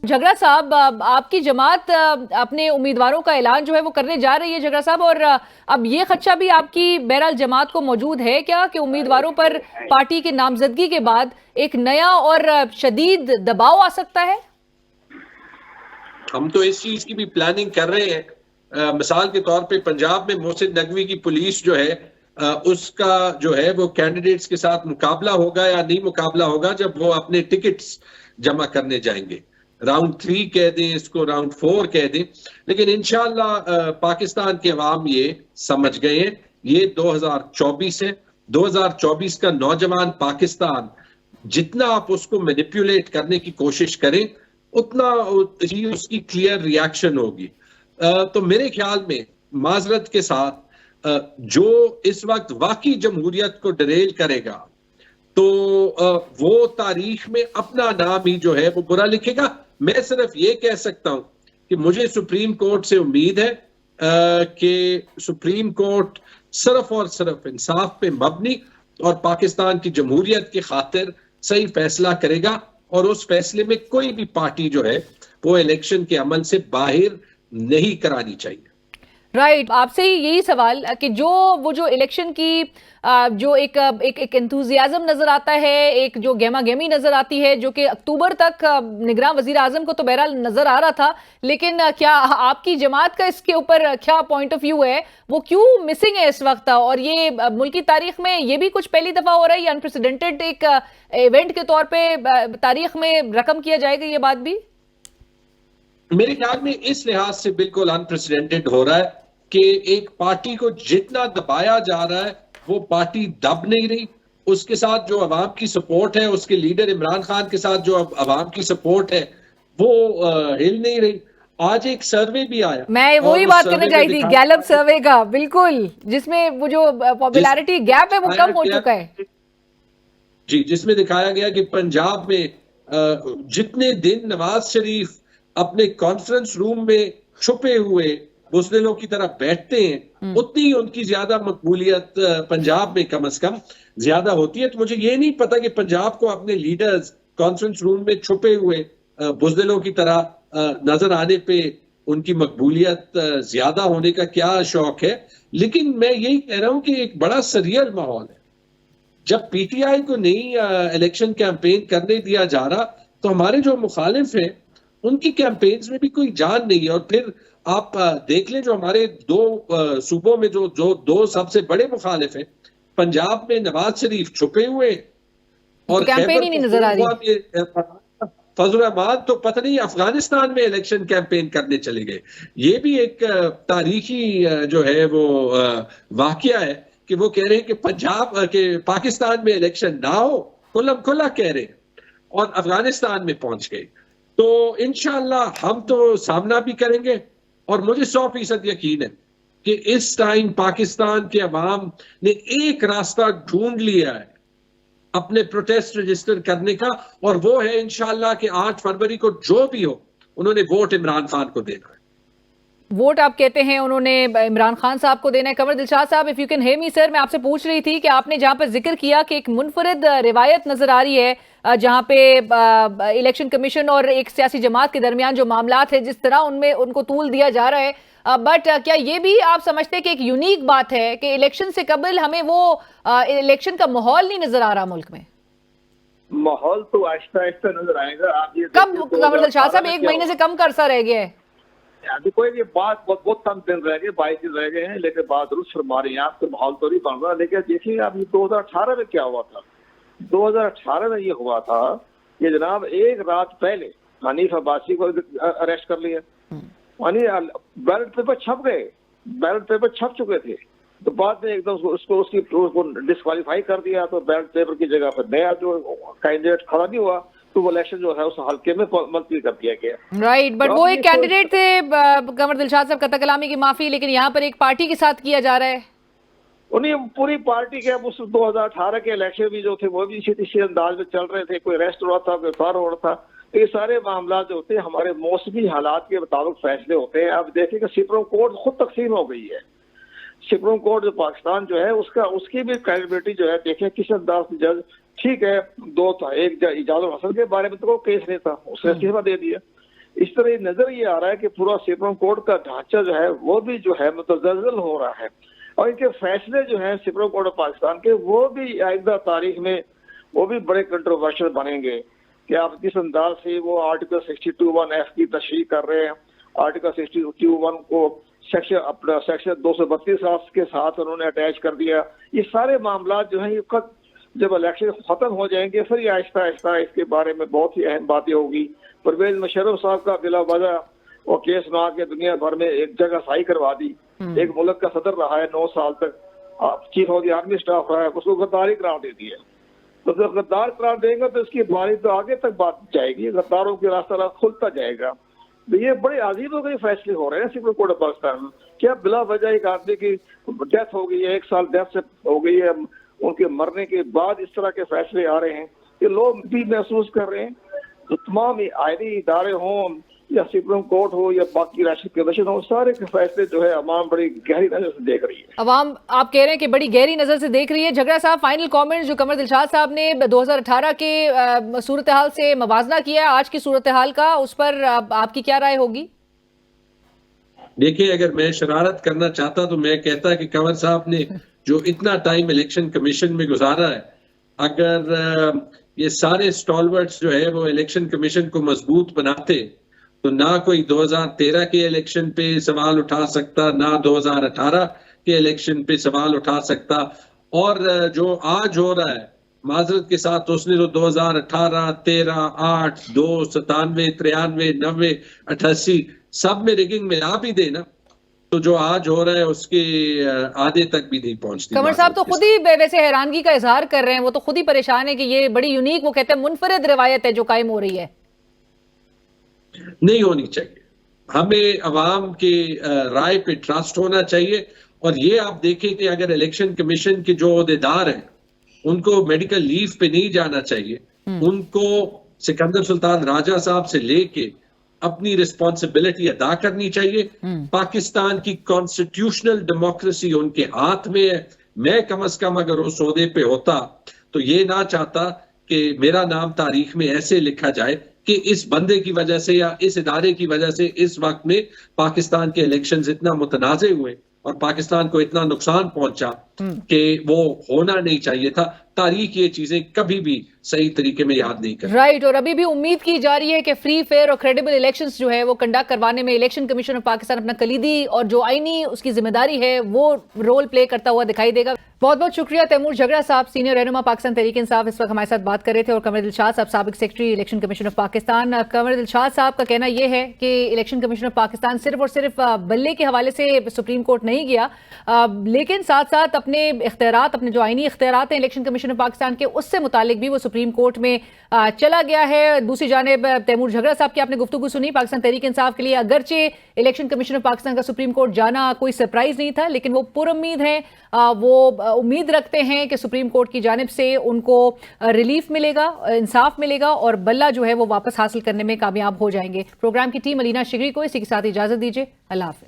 झगड़ा साहब, आपकी जमात अपने उम्मीदवारों का ऐलान जो है वो करने जा रही है झगड़ा साहब, और अब ये खदशा भी आपकी बहरहाल जमात को मौजूद है क्या कि उम्मीदवारों पर पार्टी की नामजदगी के बाद एक नया और शदीद दबाव आ सकता है? हम तो इस चीज की भी प्लानिंग कर रहे हैं। मिसाल के तौर पे पंजाब में मोहसिन नकवी की पुलिस जो है उसका जो है वो कैंडिडेट्स के साथ मुकाबला होगा या नहीं मुकाबला होगा जब वो अपने टिकट्स जमा करने जाएंगे। राउंड 3 कह दें इसको, राउंड 4 कह दें, लेकिन इंशाल्लाह पाकिस्तान के अवाम ये समझ गए हैं। ये 2024 है, 2024 का नौजवान पाकिस्तान, जितना आप उसको मैनिपुलेट करने की कोशिश करें उतना ही उसकी क्लियर रिएक्शन होगी। तो मेरे ख्याल में माजरत के साथ जो इस वक्त वाकई जमहूरियत को डरेल करेगा तो वो तारीख में अपना नाम ही जो है वो बुरा लिखेगा। मैं सिर्फ ये कह सकता हूं कि मुझे सुप्रीम कोर्ट से उम्मीद है कि सुप्रीम कोर्ट सिर्फ और सिर्फ इंसाफ पे मबनी और पाकिस्तान की जमहूरियत की खातिर सही फैसला करेगा, और उस फैसले में कोई भी पार्टी जो है वो इलेक्शन के अमल से बाहर नहीं करानी चाहिए। राइट, आपसे ही यही सवाल कि जो इलेक्शन की जो एक एंथुजियाज्म नजर आता है, एक जो गेमा गेमी नजर आती है, जो कि अक्टूबर तक निगरान वजीर आजम को तो बहरहाल नजर आ रहा था, लेकिन क्या आपकी जमात का इसके ऊपर क्या पॉइंट ऑफ व्यू है, वो क्यों मिसिंग है इस वक्त? और ये मुल्की तारीख में ये भी कुछ पहली दफा हो रहा है, ये अनप्रेसिडेंटेड एक इवेंट के तौर पे तारीख में रकम किया जाएगा ये बात भी? मेरे ख्याल में इस लिहाज से बिल्कुल अनप्रेसिडेंटेड हो रहा है कि एक पार्टी को जितना दबाया जा रहा है वो पार्टी दब नहीं रही। उसके साथ जो अवाम की सपोर्ट है, उसके लीडर इमरान खान के साथ जो अवाम की सपोर्ट है वो हिल नहीं रही। आज एक सर्वे भी आया, मैं वही बात करने चाहिए थी, गैलप सर्वे का, बिल्कुल, जिसमें वो जो पॉपुलैरिटी गैप है वो कम हो चुका है जी, जिसमें दिखाया गया कि पंजाब में जितने दिन नवाज शरीफ अपने कॉन्फ्रेंस रूम में छुपे हुए बुज़दिलों की तरह बैठते हैं उतनी उनकी ज्यादा मकबूलियत पंजाब में कम से कम ज्यादा होती है। तो मुझे ये नहीं पता कि पंजाब को अपने लीडर्स कॉन्फ्रेंस रूम में छुपे हुए बुज़दिलों की तरह नजर आने पे उनकी मकबूलियत ज्यादा होने का क्या शौक है। लेकिन मैं यही कह रहा हूं कि एक बड़ा सरियल माहौल है। जब पीटीआई को नई इलेक्शन कैंपेन करने दिया जा रहा तो हमारे जो मुखालिफ हैं उनकी कैंपेन्स में भी कोई जान नहीं है। और फिर आप देख लें जो हमारे दो सूबों में जो दो सबसे बड़े मुखालिफ हैं, पंजाब में नवाज शरीफ छुपे हुए और कैंपेन ही नहीं नजर आ रही। फजल रहमान तो पता नहीं अफगानिस्तान में इलेक्शन कैंपेन करने चले गए। ये भी एक तारीखी जो है वो वाकया है कि वो कह रहे हैं कि पंजाब के पाकिस्तान में इलेक्शन ना हो, खुल्लम खुल्ला कह रहे हैं, और अफगानिस्तान में पहुंच गए। तो इंशाअल्लाह हम तो सामना भी करेंगे, और मुझे 100% यकीन है कि इस टाइम पाकिस्तान के अवाम ने एक रास्ता ढूंढ लिया है अपने प्रोटेस्ट रजिस्टर करने का, और वो है इंशाअल्लाह कि 8 फरवरी को जो भी हो उन्होंने वोट इमरान खान को देना है। वोट आप कहते हैं उन्होंने इमरान खान साहब को देना है। कमर दिलशाद साहब, if you can hear me sir, मैं आपसे पूछ रही थी कि आपने जहां पर जिक्र किया कि एक मुनफरिद रिवायत नजर आ रही है जहां पे इलेक्शन कमीशन और एक सियासी जमात के दरमियान जो मामलात है जिस तरह उनमें उनको तूल दिया जा रहा है, बट क्या ये भी आप समझते हैं कि एक यूनिक बात है कि इलेक्शन से कबल हमें वो इलेक्शन का माहौल नहीं नजर आ रहा मुल्क में? माहौल तो आहिस्ता आहिस्ता नजर आएगा। आप ये कब कमर दिलशाद साहब, 1 महीने से कम का अरसा रह गया है। अभी कोई ये बात बहुत कम दिन रह गए, 22 दिन रह गए हैं, लेकिन बात दुरुस्त फरमा रही हैं आप, तो माहौल तो नहीं बन रहा। लेकिन देखिए आप 2018 में क्या हुआ था। 2018 में ये हुआ था कि जनाब एक रात पहले हनीफ अब्बासी को अरेस्ट कर लिया। बैलेट पेपर छप गए, बैलेट पेपर छप चुके थे, तो बाद में एकदम उसको डिस्क्वालीफाई कर दिया। तो बैलेट पेपर की जगह पर नया जो कैंडिडेट खड़ा नहीं हुआ तो वो इलेक्शन जो है उस हल्के में मुलतवी कर दिया गया। राइट, बट वो एक कैंडिडेट थे कमर दिलशाद साहब, कतल कलामी की माफी, लेकिन यहाँ पर एक पार्टी के साथ किया जा रहा है। उन्हीं पूरी पार्टी के अब उस 2018 के इलेक्शन भी जो थे वो भी इसी अंदाज में चल रहे थे। कोई अरेस्ट हो रहा था, कोई फार हो रहा था। ये सारे मामला जो होते हैं हमारे मौसमी हालात के मुताबिक फैसले होते हैं। अब देखिए कि सुप्रीम कोर्ट खुद तकसीम हो गई है। सुप्रीम कोर्ट जो पाकिस्तान जो है उसकी भी क्रेडिबिलिटी जो है, देखें किस अंदाज से जज, ठीक है, एक इजाजुल हसन के बारे में तो कोई केस नहीं था, उसने इस्तीफा दे दिया। इस तरह नजर ये आ रहा है कि पूरा सुप्रीम कोर्ट का ढांचा जो है वो भी जो है मुतज़लज़ल हो रहा है, और इनके फैसले जो हैं सुप्रीम कोर्ट ऑफ पाकिस्तान के वो भी आइंदा तारीख में वो भी बड़े कंट्रोवर्शियल बनेंगे कि आप किस अंदाज से वो आर्टिकल 62(1)(f) की तशरीह कर रहे हैं। आर्टिकल 62(1) को सेक्शन 232 के साथ उन्होंने अटैच कर दिया। ये सारे मामला जो है ये जब इलेक्शन खत्म हो जाएंगे फिर ये आहिस्ता आहिस्ता इसके बारे में बहुत ही अहम बातें होगी। परवेज मुशर्रफ साहब का बिला वजह वो केस बना के दुनिया भर में एक जगह साई करवा दी। एक मुल्क का सदर रहा है 9 साल तक, chief of the army staff रहा है, उसको गद्दारी करार दे दिया। तो जब गद्दार करार देंगे तो इसकी बारी तो आगे तक बात जाएगी, गद्दारों के रास्ता खुलता जाएगा। तो ये बड़े अजीब हो गए फैसले हो रहे हैं सुप्रीम कोर्ट ऑफ पाकिस्तान में। क्या बिला वजह एक आदमी की डेथ हो गई है, 1 साल डेथ से हो गई है, उनके मरने के बाद इस तरह के फैसले आ रहे हैं कि लोग भी महसूस कर रहे हैं। तो तमाम आईनी इदारे हों या सुप्रीम कोर्ट हो या बाकी राष्ट्रीय कमीशन हो, सारे के फैसले जो है अवाम बड़ी गहरी नजर से देख रही है। अवाम आप कह रहे हैं कि बड़ी गहरी नजर से देख रही है। झगड़ा साहब, फाइनल कमेंट जो कमर दिलशाद साहब ने 2018 के सूरत हाल से मवाजना किया आज की सूरत हाल का, उस पर आपकी क्या राय होगी? देखिए, अगर मैं शरारत करना चाहता तो मैं कहता कि कंवर साहब ने जो इतना टाइम इलेक्शन कमीशन में गुजारा है, अगर ये सारे स्टॉलवर्ड्स जो है वो इलेक्शन कमीशन को मजबूत बनाते तो ना कोई 2013 के इलेक्शन पे सवाल उठा सकता, ना 2018 के इलेक्शन पे सवाल उठा सकता। और जो आज हो रहा है, माजरत के साथ, उसने तो 2018, 13, 8, 2, 97, 93, 90, 88 सब में रिगिंग मिला भी देना तो जो आज हो रहा है उसके आधे तक भी नहीं पहुंचती। कंवर साहब तो खुद ही वैसे हैरानगी का इजहार कर रहे हैं, वो तो खुद ही परेशान है कि ये बड़ी यूनिक, वो कहते हैं मुनफरिद रिवायत है जो कायम हो रही है। नहीं होनी चाहिए, हमें अवाम की राय पे ट्रस्ट होना चाहिए। और ये आप देखें कि अगर इलेक्शन कमीशन के जो अहदेदार हैं उनको मेडिकल लीव पे नहीं जाना चाहिए, उनको सिकंदर सुल्तान राजा साहब से लेके अपनी रिस्पॉन्सिबिलिटी अदा करनी चाहिए। पाकिस्तान की कॉन्स्टिट्यूशनल डेमोक्रेसी उनके हाथ में है। मैं कम से कम अगर उस ओहदे पे होता तो ये ना चाहता कि मेरा नाम तारीख में ऐसे लिखा जाए कि इस बंदे की वजह से या इस इदारे की वजह से इस वक्त में पाकिस्तान के इलेक्शंस इतना मुतनाज़े हुए और पाकिस्तान को इतना नुकसान पहुंचा कि वो होना नहीं चाहिए था। तारीख ये चीजें कभी भी सही तरीके में याद नहीं कर राइट। और अभी भी उम्मीद की जा रही है कि फ्री, फेयर और क्रेडिबल इलेक्शंस जो है वो कंडक्ट करवाने में इलेक्शन कमीशन ऑफ पाकिस्तान अपना कलीदी और जो आईनी उसकी जिम्मेदारी है वो रोल प्ले करता हुआ दिखाई देगा। बहुत बहुत शुक्रिया तैमूर झगड़ा साहब, सीनियर रहनुमा पाकिस्तान तहरीक इंसाफ, इस वक्त हमारे साथ बात कर रहे थे। और कमर दिलशाद साहब, साबिक secretary election commission of Pakistan. Qamar Dilshad साहब का कहना यह है कि इलेक्शन कमीशन ऑफ पाकिस्तान सिर्फ और सिर्फ बल्ले के हवाले से सुप्रीम कोर्ट नहीं गया, लेकिन साथ साथ अपने इख्तियारात, अपने जो आईनी इख्तियारात हैं इलेक्शन कमीशन ऑफ पाकिस्तान के, उससे मुतालिक भी वो सुप्रीम कोर्ट में चला गया है। दूसरी जानिब तैमूर झगड़ा साहब की आपने गुफ्तगू सुनी पाकिस्तान तहरीक इंसाफ के लिए, अगरचे इलेक्शन कमीशन ऑफ पाकिस्तान का सुप्रीम कोर्ट जाना कोई सरप्राइज नहीं था, लेकिन वो पुरुम्मीद हैं, वो उम्मीद रखते हैं कि सुप्रीम कोर्ट की जानिब से उनको रिलीफ मिलेगा, इंसाफ मिलेगा और बल्ला जो है वो वापस हासिल करने में कामयाब हो जाएंगे। प्रोग्राम की टीम अलीना शिगरी को इसी के साथ इजाजत दीजिए। अल्लाह हाफिज।